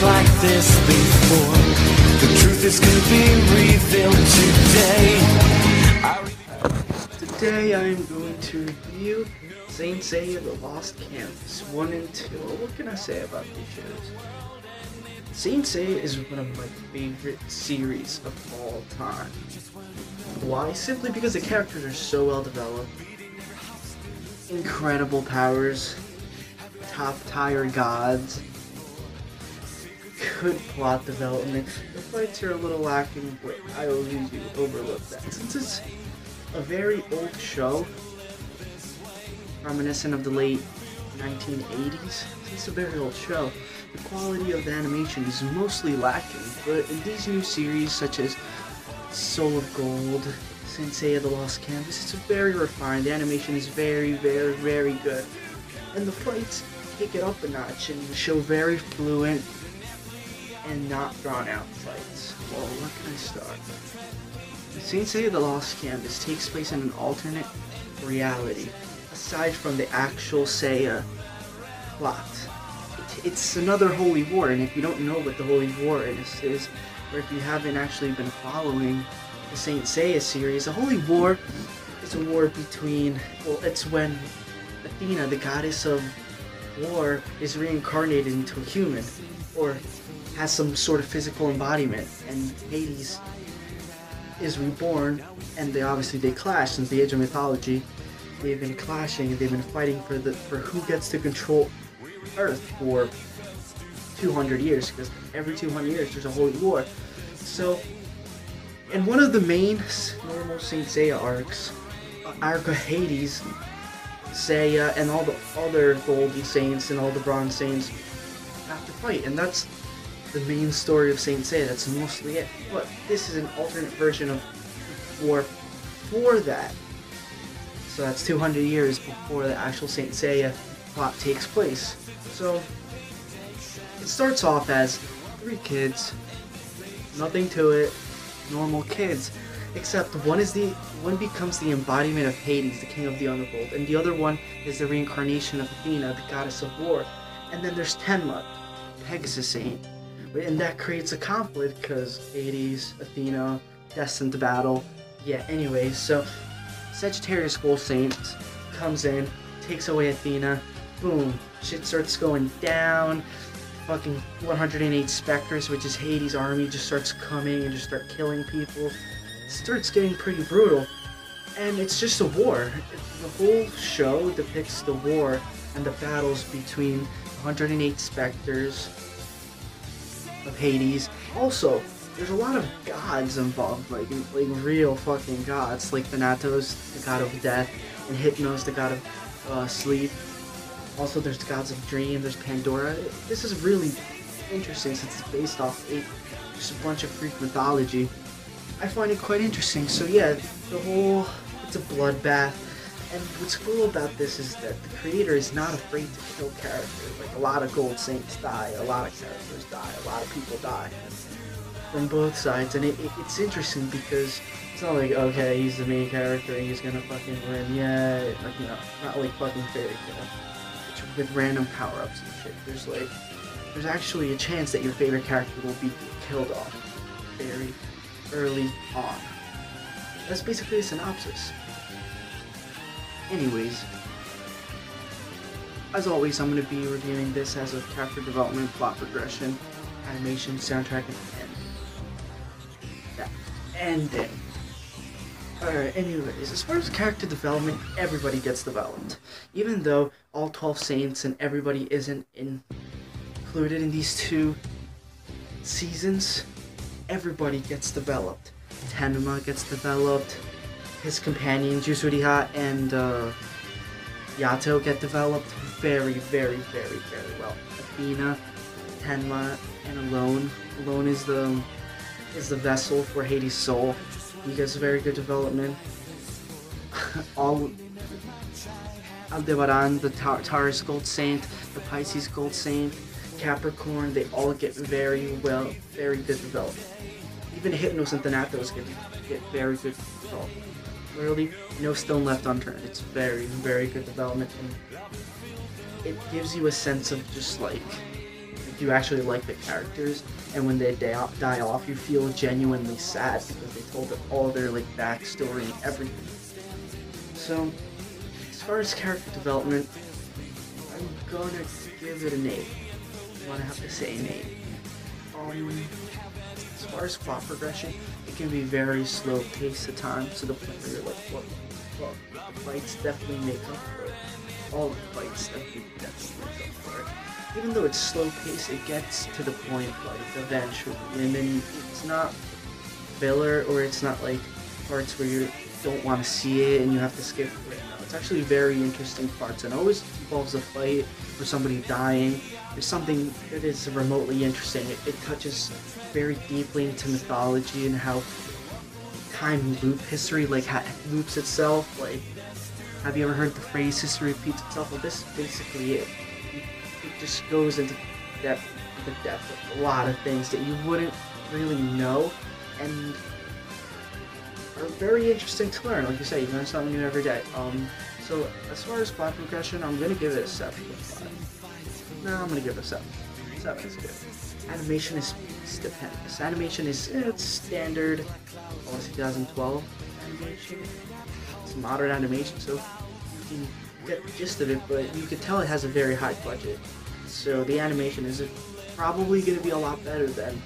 like this before. The truth is gonna be revealed today. Today I am going to review Saint Seiya The Lost Canvas 1 and 2. What can I say about these shows? Saint Seiya is one of my favorite series of all time. Why? Simply because the characters are so well developed. Incredible powers. Top tier gods. Good plot development. The fights are a little lacking, but I always overlook that. Since it's a very old show, reminiscent of the late 1980s, it's a very old show. The quality of the animation is mostly lacking, but in these new series such as Soul of Gold, Saint Seiya The Lost Canvas, it's very refined. The animation is very, very, very good. And the fights take it up a notch and show very fluent and not drawn out fights. Well, where can I start? Saint Seiya The Lost Canvas takes place in an alternate reality, aside from the actual Seiya plot. It's another holy war, and if you don't know what the holy war is, or if you haven't actually been following the Saint Seiya series, the holy war is a war between, well, it's when Athena, the goddess of war, is reincarnated into a human, or has some sort of physical embodiment, and Hades is reborn, and they clash. Since the age of mythology, they've been clashing and they've been fighting for who gets to control Earth for 200 years, because every 200 years there's a holy war. So, in one of the main normal Saint Seiya arcs, Arc of Hades, Seiya and all the other Golden Saints and all the Bronze Saints have to fight, and that's the main story of Saint Seiya. That's mostly it. But this is an alternate version of war for that. So that's 200 years before the actual Saint Seiya plot takes place. So it starts off as 3 kids, nothing to it, normal kids, except one becomes the embodiment of Hades, the king of the underworld, and the other one is the reincarnation of Athena, the goddess of war. And then there's Tenma, Pegasus Saint. And that creates a conflict because Hades, Athena, destined to battle. Yeah, anyways, so Sagittarius Gold Saint comes in, takes away Athena, boom, shit starts going down. Fucking 108 Spectres, which is Hades' army, just starts coming and just start killing people. It starts getting pretty brutal, and it's just a war. The whole show depicts the war and the battles between 108 Spectres of Hades. Also, there's a lot of gods involved, like real fucking gods, like Thanatos, the god of death, and Hypnos, the god of sleep. Also, there's the gods of dream, there's Pandora. This is really interesting since it's based off just a bunch of Greek mythology. I find it quite interesting. So yeah, it's a bloodbath. And what's cool about this is that the creator is not afraid to kill characters. Like, a lot of Gold Saints die, a lot of characters die, a lot of people die from both sides. And it's interesting because it's not like, okay, he's the main character and he's gonna fucking win. Yeah, like, you know, not like fucking fairy tale, with random power-ups and shit. There's actually a chance that your favorite character will be killed off very early on. That's basically a synopsis. Anyways, as always, I'm going to be reviewing this as a character development, plot progression, animation, soundtrack, and ending. Alright, anyways, as far as character development, everybody gets developed. Even though all 12 Saints and everybody isn't included in these 2 seasons, everybody gets developed. Tenma gets developed. His companions, Yusuriha and Yato, get developed very, very, very, very well. Athena, Tenma, and Alone. Alone is the vessel for Hades' soul. He gets very good development. Aldebaran, the Taurus Gold Saint, the Pisces Gold Saint, Capricorn, they all get very good development. Even Hypnos and Thanatos get very good development. Literally, no stone left unturned. It's very, very good development, and it gives you a sense of just like, it you actually like the characters, and when they die off, you feel genuinely sad because they told all their like backstory and everything. So, as far as character development, I'm gonna give it an 8. I'm gonna have to say an 8. As far as plot progression, it can be very slow paced at times to the point where you're like, what the fuck? The fights definitely make up for it. All the fights definitely make up for it. Even though it's slow paced, it gets to the point like eventually, and then it's not filler or it's not like parts where you don't want to see it and you have to skip it. No, it's actually very interesting parts and always involves a fight or somebody dying. There's something that is remotely interesting. It touches very deeply into mythology and how time history like loops itself. Like, have you ever heard the phrase "history repeats itself"? Well, this is basically it. It just goes into the depth of a lot of things that you wouldn't really know and are very interesting to learn. Like you say, you learn something new every day. So as far as plot progression, I'm gonna give it a 7.5. No, I'm gonna give it a 7. 7 is good. Animation is stupendous. Animation is it's standard. 2012 animation. It's modern animation, so you can get the gist of it, but you can tell it has a very high budget. So the animation is probably going to be a lot better than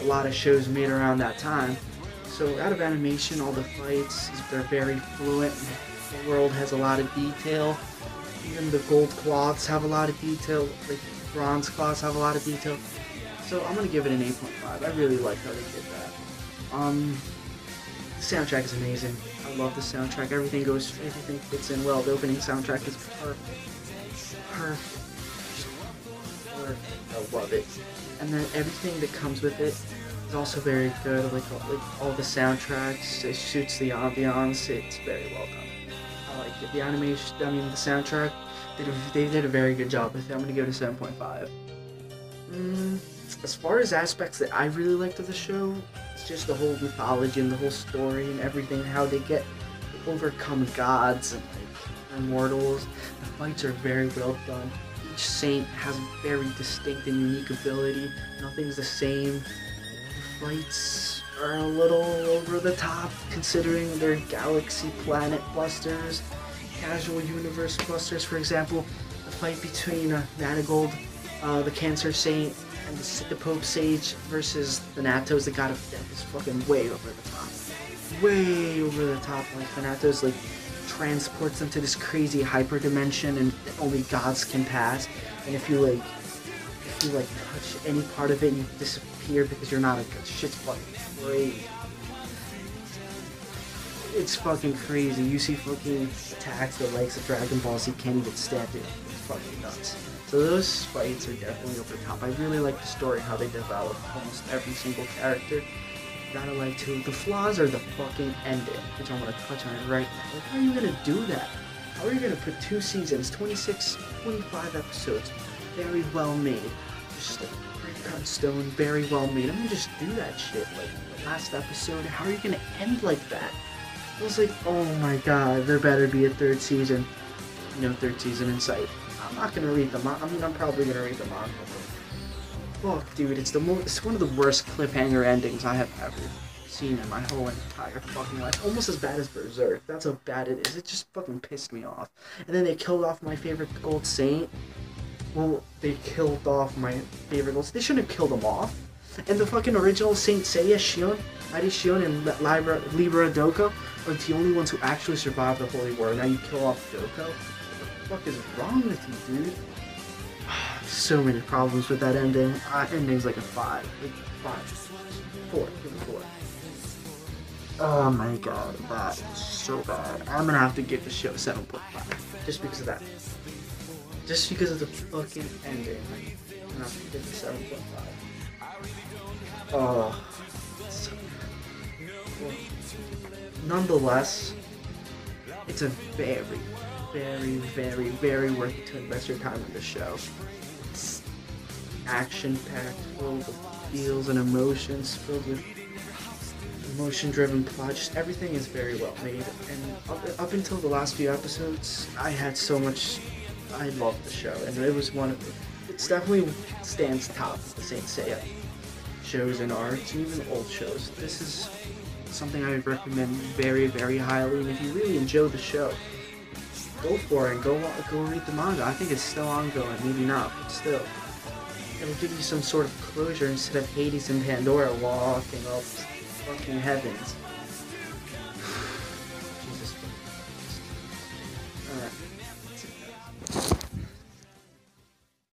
a lot of shows made around that time. So out of animation, all the fights, they're very fluent. The world has a lot of detail. Even the gold cloths have a lot of detail. Like bronze cloths have a lot of detail. So I'm going to give it an 8.5. I really like how they did that. The soundtrack is amazing. I love the soundtrack. Everything fits in well. The opening soundtrack is perfect. Perfect. I love it. And then everything that comes with it is also very good. Like all the soundtracks, it shoots the ambiance. It's very well done. I like it. The animation, the soundtrack, they did a very good job with it. I'm gonna give it a 7.5. As far as aspects that I really liked of the show, it's just the whole mythology and the whole story and everything, how they get to overcome gods and like immortals. The fights are very well done. Each saint has a very distinct and unique ability. Nothing's the same. The fights are a little over the top considering they're galaxy planet busters, casual universe busters. For example, the fight between Manigold, the Cancer Saint, and the Pope Sage versus the Thanatos, the God of Death, is fucking way over the top. Way over the top. Like, Thanatos, like, transports them to this crazy hyper dimension and only gods can pass. And if you touch any part of it, you disappear because you're not a god. Shit's fucking crazy. It's fucking crazy. You see fucking attacks that likes of Dragon Ball Z can't even stand it. It's fucking nuts. So those fights are definitely over the top. I really like the story, how they develop almost every single character. Gotta like too. The flaws are the fucking ending, which I'm gonna touch on it right now. Like, how are you gonna do that? How are you gonna put 2 seasons, 26, 25 episodes, very well made, just like great cut stone, very well made. I'm gonna just do that shit. Like the last episode, how are you gonna end like that? I was like, oh my god, there better be a 3rd season. No 3rd season in sight. I'm not gonna read the manga. I mean, I'm probably gonna read the manga. Fuck, dude, it's one of the worst cliffhanger endings I have ever seen in my whole entire fucking life. Almost as bad as Berserk. That's how bad it is. It just fucking pissed me off. And then they killed off my favorite Gold Saint. Well, they killed off my favorite Gold Saint. They shouldn't have killed him off. And the fucking original Saint Seiya, Shion, Mighty Shion, and Libra Doko are the only ones who actually survived the Holy War. Now you kill off Doko? What the fuck is wrong with you, dude? So many problems with that ending. Ending's like a 5. Like 5. 4. Give it 4. Oh my god, that is so bad. I'm gonna have to give the show 7.5. Just because of that. Just because of the fucking ending. I'm gonna have to give it 7.5. Oh. So, well, nonetheless, it's a very, very, very worth it to invest your time in this show. It's action-packed, filled with feels and emotions, filled with emotion-driven plot. Just everything is very well made. And up until the last few episodes, I had so much. I loved the show, and it was it's definitely stands top of the Saint Seiya shows and arcs, and even old shows. This is something I would recommend very, very highly, and if you really enjoy the show, go for it and go read the manga. I think it's still ongoing, maybe not, but still. It'll give you some sort of closure instead of Hades and Pandora walking up fucking heavens.